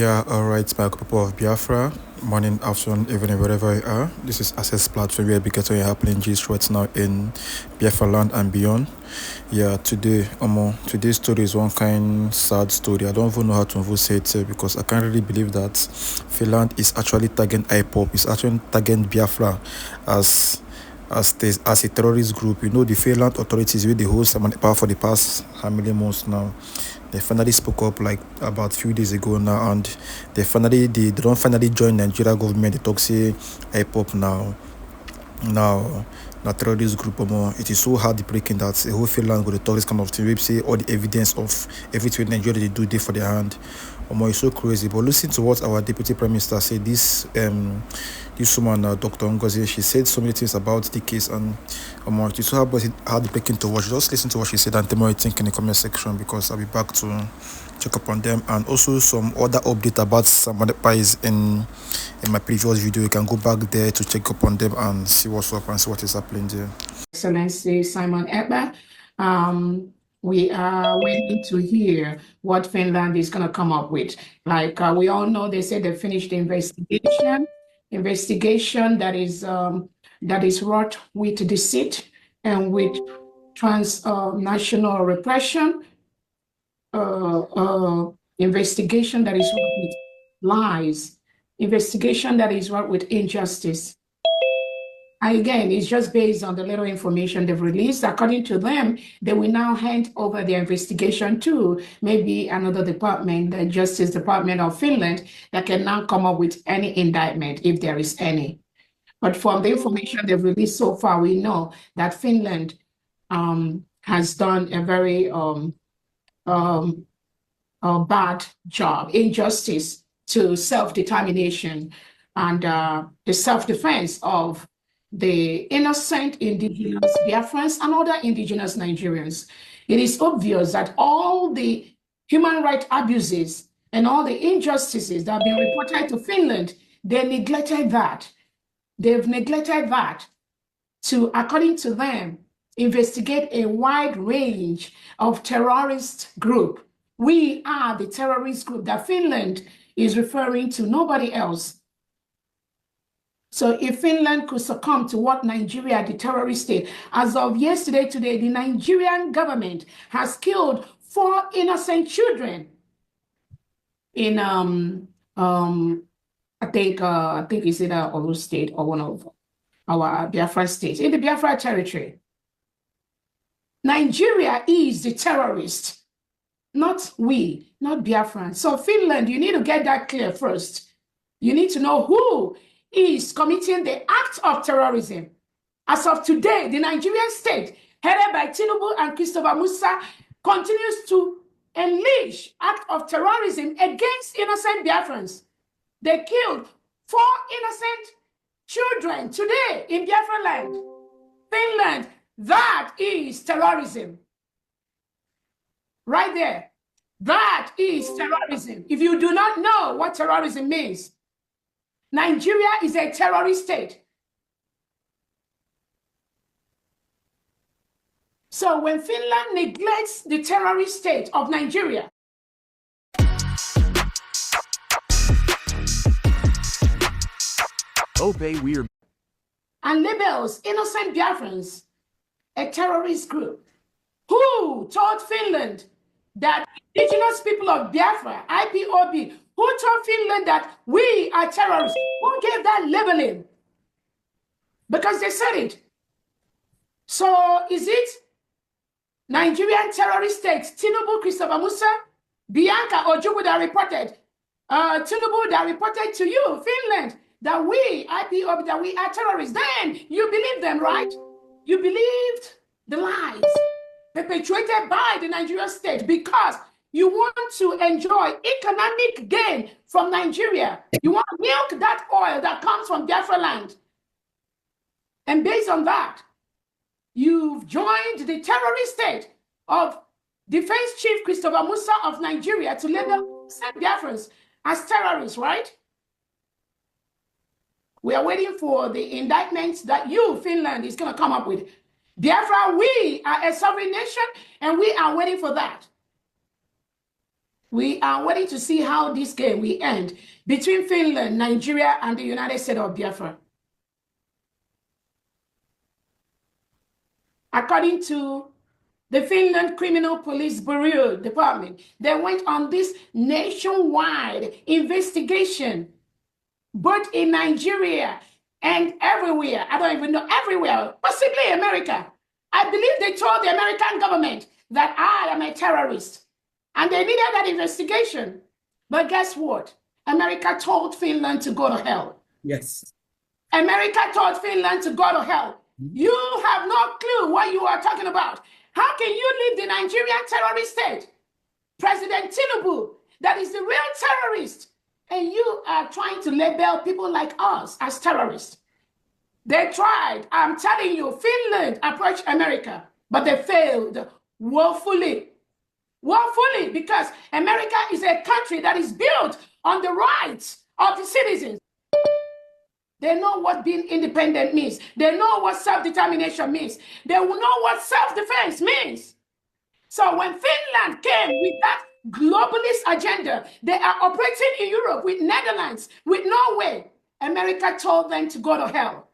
Yeah, all right, my people of Biafra. Morning, afternoon, evening, wherever you are. This is Access Platform where we get all your happening gist right now in Biafra land and beyond. Yeah, today's story is one kind sad story. I don't even know how to even say it because I can't really believe that Finland is actually tagging IPOP, is actually tagging Biafra as as a terrorist group. You know, the Finland authorities with the whole power for the past how many months now. They finally spoke up like about a few days ago now, and they don't finally join Nigeria government. They talk say IPOP now terrorist group more. It is so heartbreaking that the whole Finland go to talk this kind of thing. We say all the evidence of everything Nigeria they do there for their hand. It's so crazy. But listen to what our deputy prime minister said. This woman, Dr. Ngozi, she said so many things about the case, and it is so heartbreaking to watch. Just listen to what she said and tell me what you think in the comment section, because I'll be back to check up on them, and also some other update about some other pies in my previous video. You can go back there to check up on them and see what's up and see what is happening there. Excellency Simon Ekpa, we are waiting to hear what Finland is going to come up with. Like we all know, they said they finished the investigation that is wrought with deceit and with transnational repression, investigation that is wrought with lies, investigation that is wrought with injustice. Again, it's just based on the little information they've released. According to them, they will now hand over their investigation to maybe another department, the Justice Department of Finland, that can now come up with any indictment, if there is any. But from the information they've released so far, we know that Finland has done a very bad job, injustice to self-determination and the self-defense of the innocent indigenous Biafrans and other indigenous Nigerians. It is obvious that all the human rights abuses and all the injustices that have been reported to Finland, they neglected that. They've neglected that to, according to them, investigate a wide range of terrorist group. We are the terrorist group that Finland is referring to, nobody else. So if Finland could succumb to what Nigeria, the terrorist state, as of yesterday, today, the Nigerian government has killed 4 innocent children in, I think it's either Oru State or one of our Biafra states, in the Biafra territory. Nigeria is the terrorist, not we, not Biafran. So Finland, you need to get that clear first. You need to know who is committing the act of terrorism. As of today, the Nigerian state, headed by Tinubu and Christopher Musa, continues to unleash act of terrorism against innocent Biafrans. They killed 4 innocent children today in Biafra land. Finland, that is terrorism. Right there. That is terrorism. If you do not know what terrorism means, Nigeria is a terrorist state. So when Finland neglects the terrorist state of Nigeria, and labels innocent Biafrans a terrorist group, who told Finland that indigenous people of Biafra, IPOB, who told Finland that we are terrorists? Who gave that labeling? Because they said it. So is it Nigerian terrorist states, Tinubu, Christopher Musa, Bianca Ojukwu that reported, Tinubu that reported to you, Finland, that we, IPOB, that we are terrorists? Then you believe them, right? You believed the lies perpetuated by the Nigerian state because you want to enjoy economic gain from Nigeria. You want to milk that oil that comes from Biafra land. And based on that, you've joined the terrorist state of Defense Chief Christopher Musa of Nigeria to label Biafrans as terrorists, right? We are waiting for the indictments that you, Finland, is going to come up with. Biafra, we are a sovereign nation, and we are waiting for that. We are waiting to see how this game will end between Finland, Nigeria, and the United States of Biafra. According to the Finland Criminal Police Bureau Department, they went on this nationwide investigation, both in Nigeria and everywhere. I don't even know, everywhere, possibly America. I believe they told the American government that I am a terrorist, and they needed that investigation. But guess what? America told Finland to go to hell. Yes. America told Finland to go to hell. You have no clue what you are talking about. How can you leave the Nigerian terrorist state? President Tinubu, that is the real terrorist, and you are trying to label people like us as terrorists. They tried. I'm telling you, Finland approached America, but they failed woefully. Woefully, because America is a country that is built on the rights of the citizens. They know what being independent means. They know what self-determination means. They will know what self-defense means. So when Finland came with that globalist agenda, they are operating in Europe with Netherlands, with Norway. America told them to go to hell.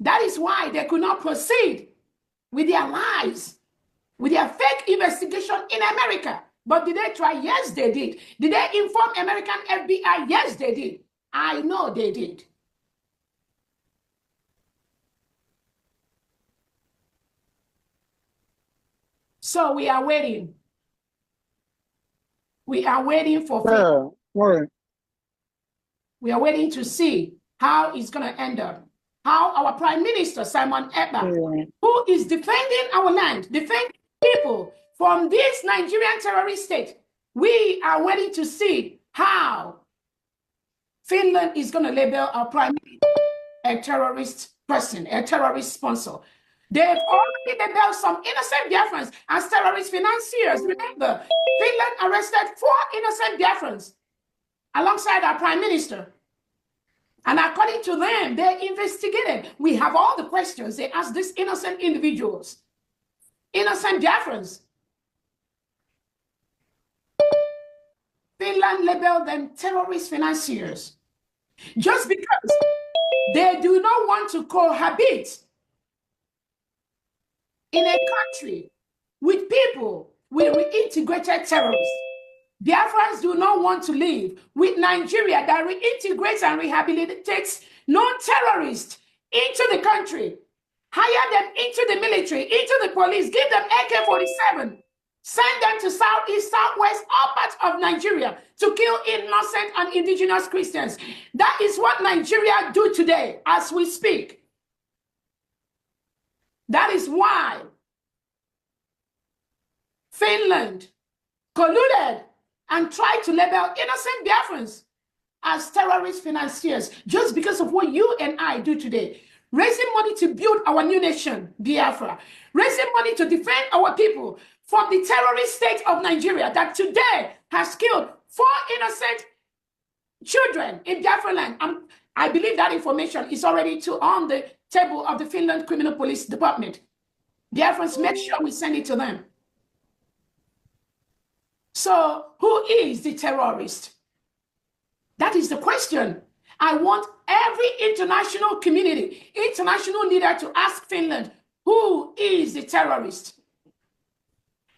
That is why they could not proceed with their lies, with their fake investigation in America. But did they try? Yes, they did. Did they inform American FBI? Yes, they did. I know they did. So we are waiting. We are waiting for. Right. We are waiting to see how it's going to end up. How our Prime Minister, Simon Ekpa, who is defending our land, defending people from this Nigerian terrorist state, we are waiting to see how Finland is going to label our Prime Minister a terrorist person, a terrorist sponsor. They've already labeled some innocent Biafrans as terrorist financiers. Remember, Finland arrested 4 innocent Biafrans alongside our Prime Minister. And according to them, they investigated. We have all the questions they asked these innocent individuals, innocent Biafrans. Finland labeled them terrorist financiers just because they do not want to cohabit in a country with people with reintegrated terrorists. Biafrans do not want to live with Nigeria that reintegrates and rehabilitates non-terrorists into the country. Hire them into the military, into the police, give them AK-47, send them to southeast, southwest, all parts of Nigeria to kill innocent and indigenous Christians. That is what Nigeria do today as we speak. That is why Finland colluded and tried to label innocent Biafrans as terrorist financiers just because of what you and I do today. Raising money to build our new nation, Biafra. Raising money to defend our people from the terrorist state of Nigeria that today has killed 4 innocent children in Biafra land. I believe that information is already on the table of the Finland Criminal Police Department. Biafrans, make sure we send it to them. So who is the terrorist? That is the question. I want every international community, international leader to ask Finland, who is the terrorist?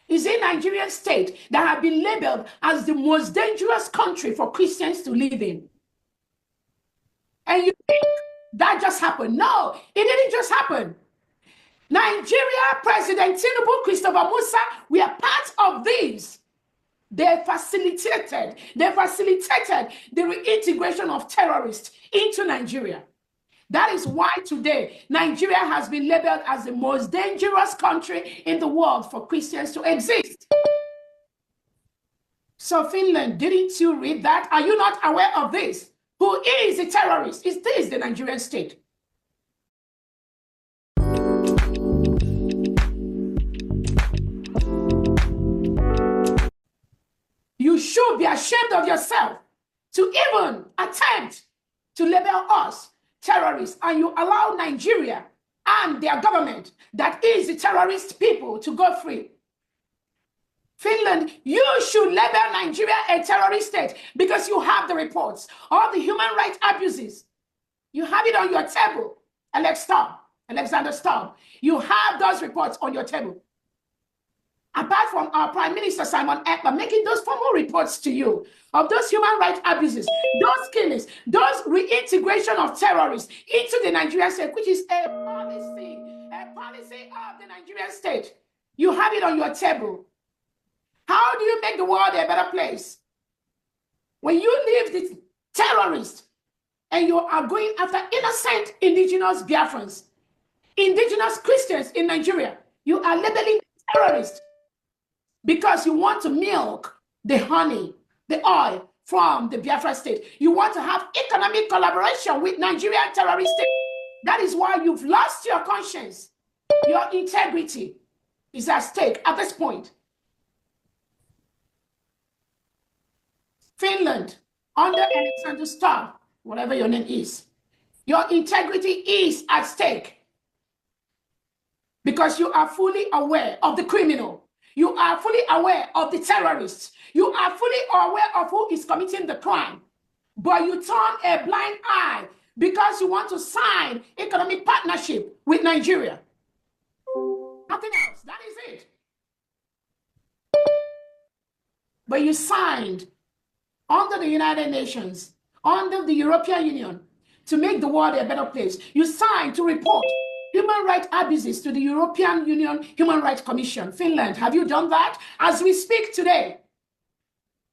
Is it Nigerian state that have been labeled as the most dangerous country for Christians to live in? And you think that just happened? No, it didn't just happen. Nigeria, President Tinubu, Christopher Musa, we are part of these. They facilitated the reintegration of terrorists into Nigeria. That is why today Nigeria has been labeled as the most dangerous country in the world for Christians to exist. So Finland, didn't you read that? Are you not aware of this? Who is the terrorist? Is this the Nigerian state? You should be ashamed of yourself to even attempt to label us terrorists, and you allow Nigeria and their government that is the terrorist people to go free. Finland, you should label Nigeria a terrorist state because you have the reports of the human rights abuses. You have it on your table. Alexander Stubb, you have those reports on your table. Apart from our Prime Minister Simon Ekpa making those formal reports to you of those human rights abuses, those killings, those reintegration of terrorists into the Nigerian state, which is a policy of the Nigerian state. You have it on your table. How do you make the world a better place? When you leave the terrorists and you are going after innocent indigenous Biafrans, indigenous Christians in Nigeria, you are labeling terrorists because you want to milk the honey, the oil from the Biafra state. You want to have economic collaboration with Nigerian terrorist state. That is why you've lost your conscience. Your integrity is at stake at this point. Finland, under Alexander Stubb, whatever your name is, your integrity is at stake because you are fully aware of the criminal. You are fully aware of the terrorists. You are fully aware of who is committing the crime. But you turn a blind eye because you want to sign economic partnership with Nigeria. Nothing else. That is it. But you signed under the United Nations, under the European Union, to make the world a better place. You signed to report human rights abuses to the European Union Human Rights Commission. Finland, have you done that? As we speak today,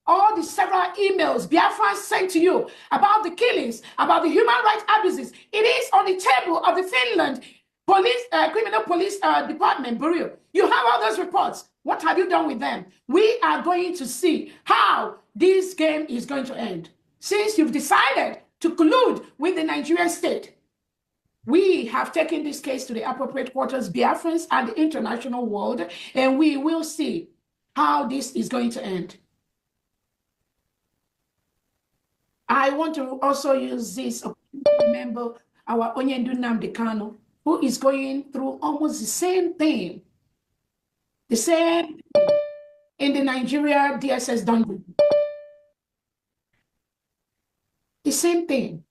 all the several emails Biafra sent to you about the killings, about the human rights abuses, it is on the table of the Finland Criminal Police Department Bureau. You have all those reports. What have you done with them? We are going to see how this game is going to end. Since you've decided to collude with the Nigerian state, we have taken this case to the appropriate quarters, Biafrans and the international world, and we will see how this is going to end. I want to also use this to remember our nnamdikanu, who is going through almost the same thing. The same in the Nigeria DSS dungeon. The same thing.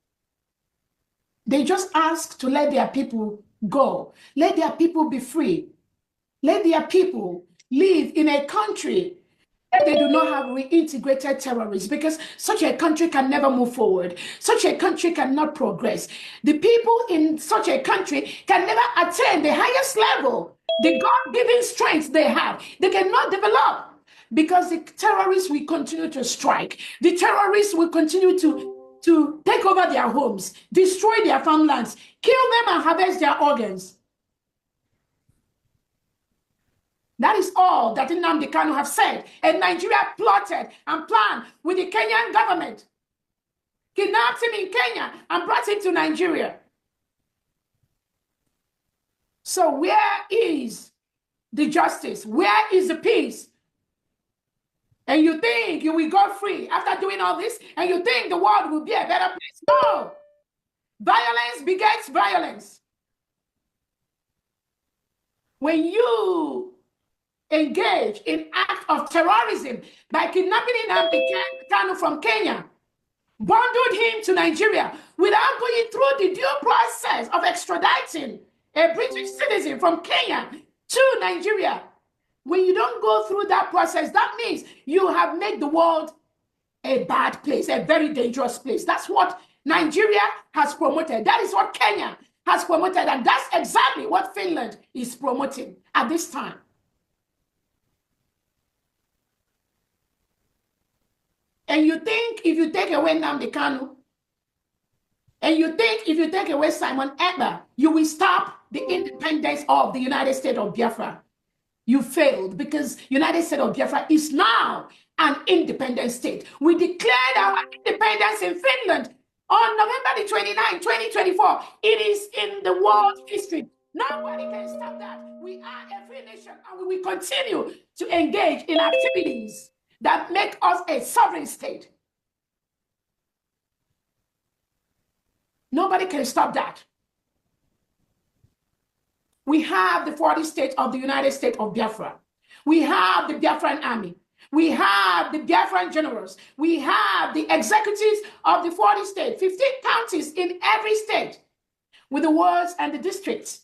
They just ask to let their people go. Let their people be free. Let their people live in a country that they do not have reintegrated terrorists, because such a country can never move forward. Such a country cannot progress. The people in such a country can never attain the highest level, the God-given strength they have. They cannot develop because the terrorists will continue to strike. The terrorists will continue to take over their homes, destroy their farmlands, kill them and harvest their organs. That is all that Nnamdikanu have said. And Nigeria plotted and planned with the Kenyan government. Kidnapped him in Kenya and brought him to Nigeria. So where is the justice? Where is the peace? And you think you will go free after doing all this? And you think the world will be a better place? No. Violence begets violence. When you engage in act of terrorism by kidnapping Nnamdikanu from Kenya, bundled him to Nigeria without going through the due process of extraditing a British citizen from Kenya to Nigeria. When you don't go through that process, that means you have made the world a bad place, a very dangerous place. That's what Nigeria has promoted. That is what Kenya has promoted. And that's exactly what Finland is promoting at this time. And you think if you take away Nnamdikanu, and you think if you take away Simon Ekpa, you will stop the independence of the United States of Biafra. You failed, because United States of Biafra is now an independent state. We declared our independence in Finland on November the 29th, 2024. It is in the world history. Nobody can stop that. We are a free nation, and we will continue to engage in activities that make us a sovereign state. Nobody can stop that. We have the 40 states of the United States of Biafra. We have the Biafran army. We have the Biafran generals. We have the executives of the 40 states, 15 counties in every state, with the wards and the districts.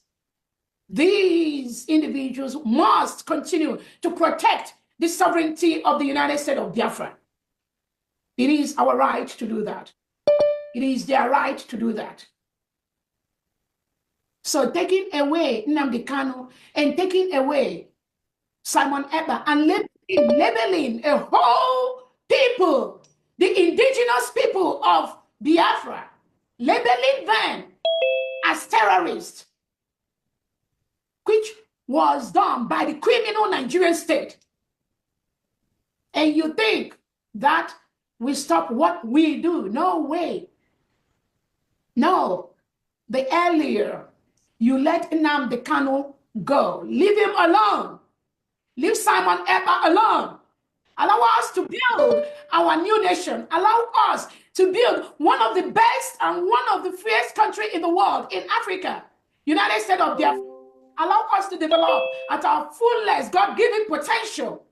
These individuals must continue to protect the sovereignty of the United States of Biafra. It is our right to do that. It is their right to do that. So taking away Nnamdikanu and taking away Simon Ekpa and labeling a whole people, the indigenous people of Biafra, labeling them as terrorists, which was done by the criminal Nigerian state. And you think that we stop what we do? No way. No. The earlier you let Nnamdikanu go, leave him alone. Leave Simon Ekpa alone. Allow us to build our new nation. Allow us to build one of the best and one of the freest countries in the world, in Africa, United States of Biafra. Allow us to develop at our fullest God-given potential.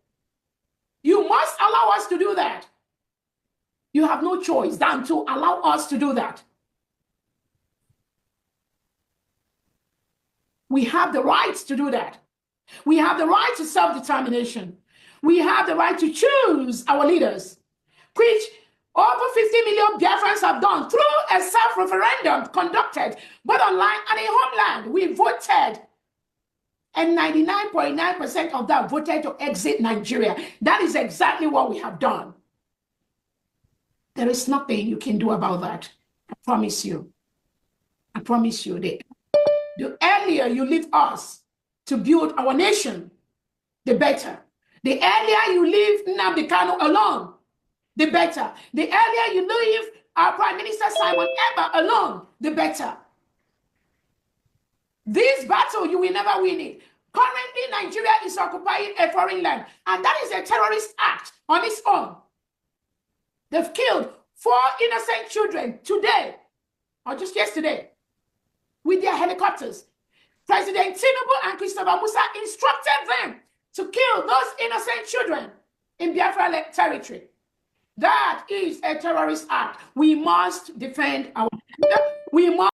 You must allow us to do that. You have no choice than to allow us to do that. We have the right to do that. We have the right to self-determination. We have the right to choose our leaders, which over 50 million Biafrans have done through a self-referendum conducted both online and in homeland. We voted, and 99.9% of that voted to exit Nigeria. That is exactly what we have done. There is nothing you can do about that. I promise you. I promise you. The earlier you leave us to build our nation, the better. The earlier you leave Nnamdikanu alone, the better. The earlier you leave our Prime Minister Simon Ekpa alone, the better. This battle, you will never win it. Currently, Nigeria is occupying a foreign land, and that is a terrorist act on its own. They've killed 4 innocent children today, or just yesterday, with their helicopters. President Tinubu and Christopher Musa instructed them to kill those innocent children in Biafra territory. That is a terrorist act. We must defend our land. We must